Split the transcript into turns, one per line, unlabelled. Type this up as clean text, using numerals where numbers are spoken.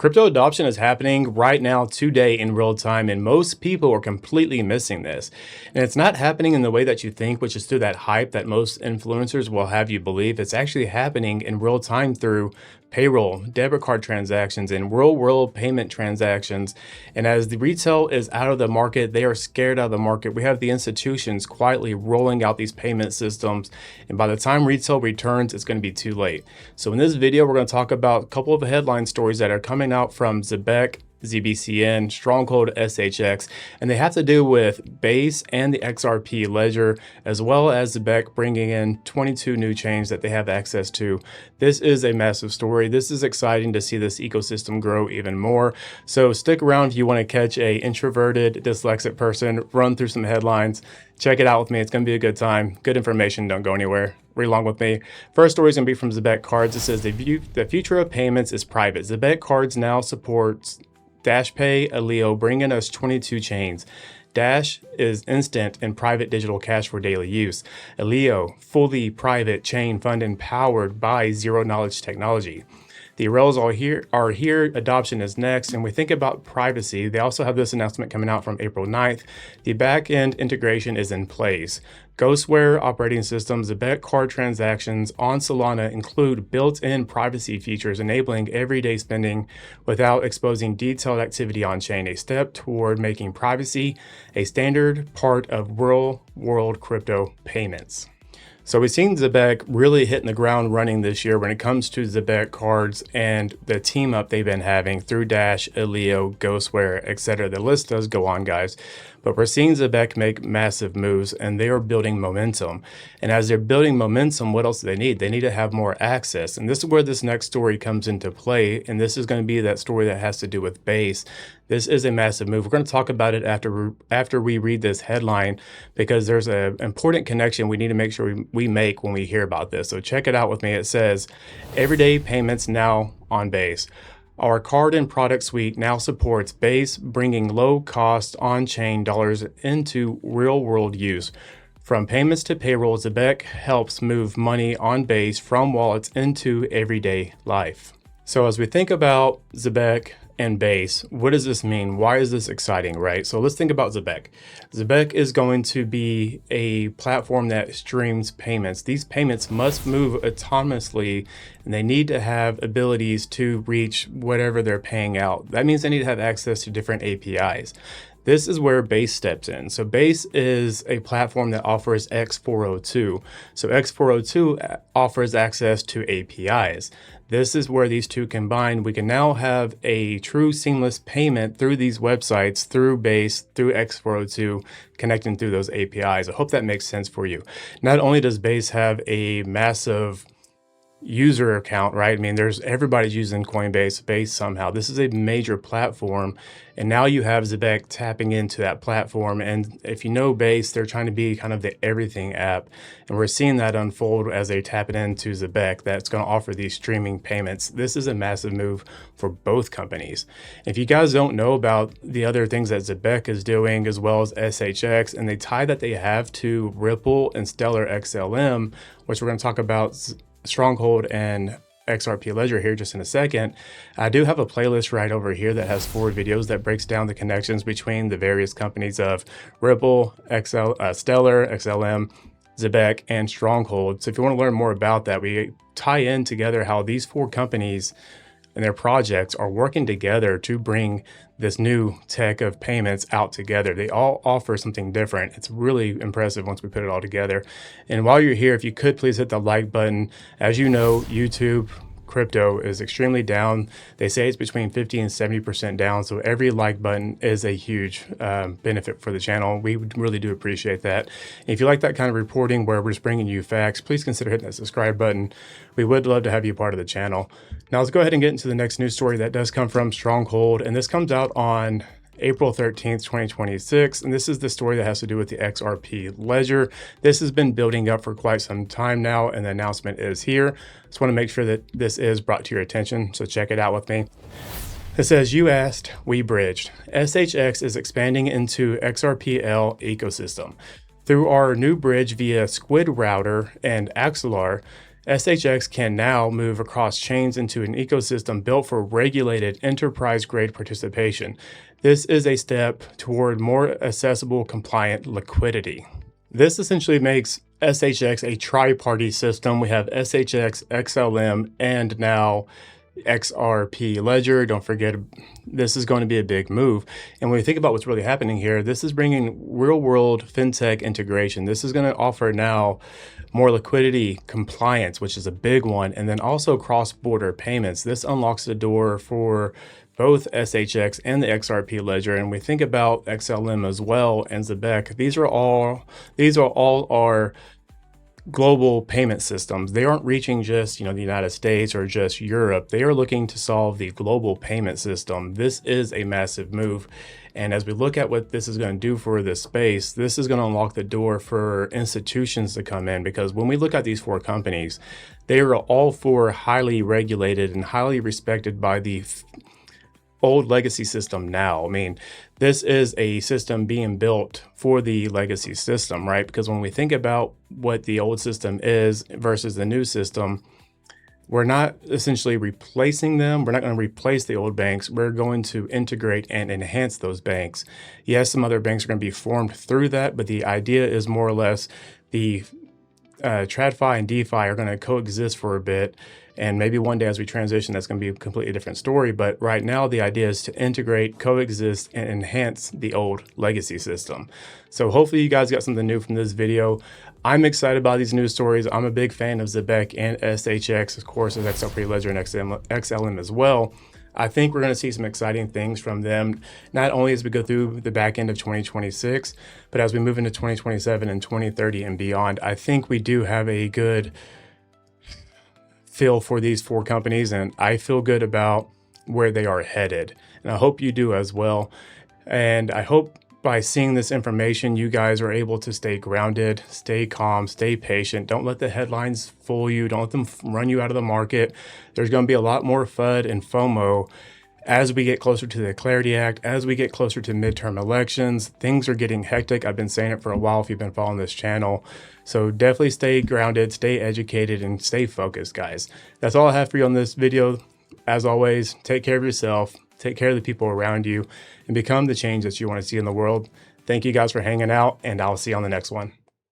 Crypto adoption is happening right now today in real time, and most people are completely missing this. And it's not happening in the way that you think, which is through that hype that most influencers will have you believe. It's actually happening in real time through payroll, debit card transactions, and real world payment transactions. And as the retail is out of the market, they are scared out of the market. We have the institutions quietly rolling out these payment systems. And by the time retail returns, it's going to be too late. So in this video, we're going to talk about a couple of headline stories that are coming out from Zebec, ZBCN, Stronghold, SHX, and they have to do with Base and the XRP ledger, as well as Zebec bringing in 22 new chains that they have access to. This is a massive story. This is exciting to see this ecosystem grow even more. So stick around if you want to catch a introverted, dyslexic person, run through some headlines. Check it out with me. It's going to be a good time. Good information. Don't go anywhere. Read along with me. First story is going to be from Zebec Cards. It says the future of payments is private. Zebec Cards now supports Dash Pay, Aleo, bringing us 22 chains. Dash is instant and private digital cash for daily use. Aleo, fully private chain fund and powered by zero knowledge technology. The rails are here, adoption is next, and we think about privacy. They also have this announcement coming out from April 9th. The back-end integration is in place. Ghostware operating systems, Zebec card transactions on Solana include built-in privacy features enabling everyday spending without exposing detailed activity on-chain, a step toward making privacy a standard part of real-world crypto payments. So we've seen Zebec really hitting the ground running this year when it comes to Zebec Cards and the team up they've been having through Dash, Aleo, Ghostware, etc. The list does go on, guys. But we're seeing Zebec make massive moves and they are building momentum. And as they're building momentum, what else do they need? They need to have more access. And this is where this next story comes into play. And this is going to be that story that has to do with Base. This is a massive move. We're going to talk about it after we read this headline, because there's an important connection we need to make sure we make when we hear about this. So check it out with me. It says, everyday payments now on Base. Our card and product suite now supports Base, bringing low-cost on-chain dollars into real-world use. From payments to payroll, Zebec helps move money on Base from wallets into everyday life. So as we think about Zebec and Base, what does this mean? Why is this exciting, right? So let's think about Zebec. Zebec is going to be a platform that streams payments. These payments must move autonomously, and they need to have abilities to reach whatever they're paying out. That means they need to have access to different APIs. This is where Base steps in. So Base is a platform that offers X402. So X402 offers access to APIs. This is where these two combine. We can now have a true seamless payment through these websites, through Base, through X402, connecting through those APIs. I hope that makes sense for you. Not only does Base have a massive user account, right? I mean, everybody's using Coinbase, Base somehow. This is a major platform, and now you have Zebec tapping into that platform. And if you know Base, they're trying to be kind of the everything app, and we're seeing that unfold as they tap it into Zebec. That's going to offer these streaming payments. This is a massive move for both companies. If you guys don't know about the other things that Zebec is doing, as well as SHX, and the tie that they have to Ripple and Stellar XLM, which we're going to talk about Stronghold and XRP Ledger here just in a second. I do have a playlist right over here that has 4 videos that breaks down the connections between the various companies of Ripple, Stellar, XLM, Zebec, and Stronghold. So if you want to learn more about that, we tie in together how these 4 companies and their projects are working together to bring this new tech of payments out together. They all offer something different. It's really impressive once we put it all together. And while you're here, if you could please hit the like button. As you know, YouTube crypto is extremely down. They say it's between 50 and 70% down. So every like button is a huge benefit for the channel. We really do appreciate that. If you like that kind of reporting where we're just bringing you facts, please consider hitting that subscribe button. We would love to have you part of the channel. Now let's go ahead and get into the next news story that does come from Stronghold. And this comes out on April 13th, 2026. And this is the story that has to do with the XRP ledger. This has been building up for quite some time now, and the announcement is here. Just want to make sure that this is brought to your attention. So check it out with me. It says, you asked, we bridged. SHX is expanding into XRPL ecosystem. Through our new bridge via Squid Router and Axelar, SHX can now move across chains into an ecosystem built for regulated enterprise-grade participation. This is a step toward more accessible, compliant liquidity. This essentially makes SHX a tri-party system. We have SHX, XLM, and now XRP Ledger. Don't forget, this is going to be a big move. And when we think about what's really happening here, this is bringing real-world fintech integration. This is going to offer now more liquidity, compliance, which is a big one, and then also cross-border payments. This unlocks the door for both SHX and the XRP Ledger. And we think about XLM as well and Zebec. These are all our global payment systems. They aren't reaching just, the United States or just Europe. They are looking to solve the global payment system. This is a massive move. And as we look at what this is going to do for this space, this is going to unlock the door for institutions to come in, because when we look at these 4 companies, they are all 4 highly regulated and highly respected by the old legacy system now. I mean, this is a system being built for the legacy system, right? Because when we think about what the old system is versus the new system, we're not essentially replacing them. We're not going to replace the old banks. We're going to integrate and enhance those banks. Yes, some other banks are going to be formed through that, but the idea is more or less the TradFi and DeFi are going to coexist for a bit. And maybe one day as we transition, that's going to be a completely different story. But right now, the idea is to integrate, coexist, and enhance the old legacy system. So hopefully you guys got something new from this video. I'm excited about these news stories. I'm a big fan of Zebec and SHX, of course, as XRP Ledger and XLM as well. I think we're going to see some exciting things from them, not only as we go through the back end of 2026, but as we move into 2027 and 2030 and beyond. I think we do have a good feel for these 4 companies, and I feel good about where they are headed. And I hope you do as well. And I hope by seeing this information, you guys are able to stay grounded, stay calm, stay patient. Don't let the headlines fool you. Don't let them run you out of the market. There's going to be a lot more FUD and FOMO as we get closer to the Clarity Act, as we get closer to midterm elections. Things are getting hectic. I've been saying it for a while if you've been following this channel. So definitely stay grounded, stay educated, and stay focused, guys. That's all I have for you on this video. As always, take care of yourself, take care of the people around you, and become the change that you want to see in the world. Thank you guys for hanging out, and I'll see you on the next one.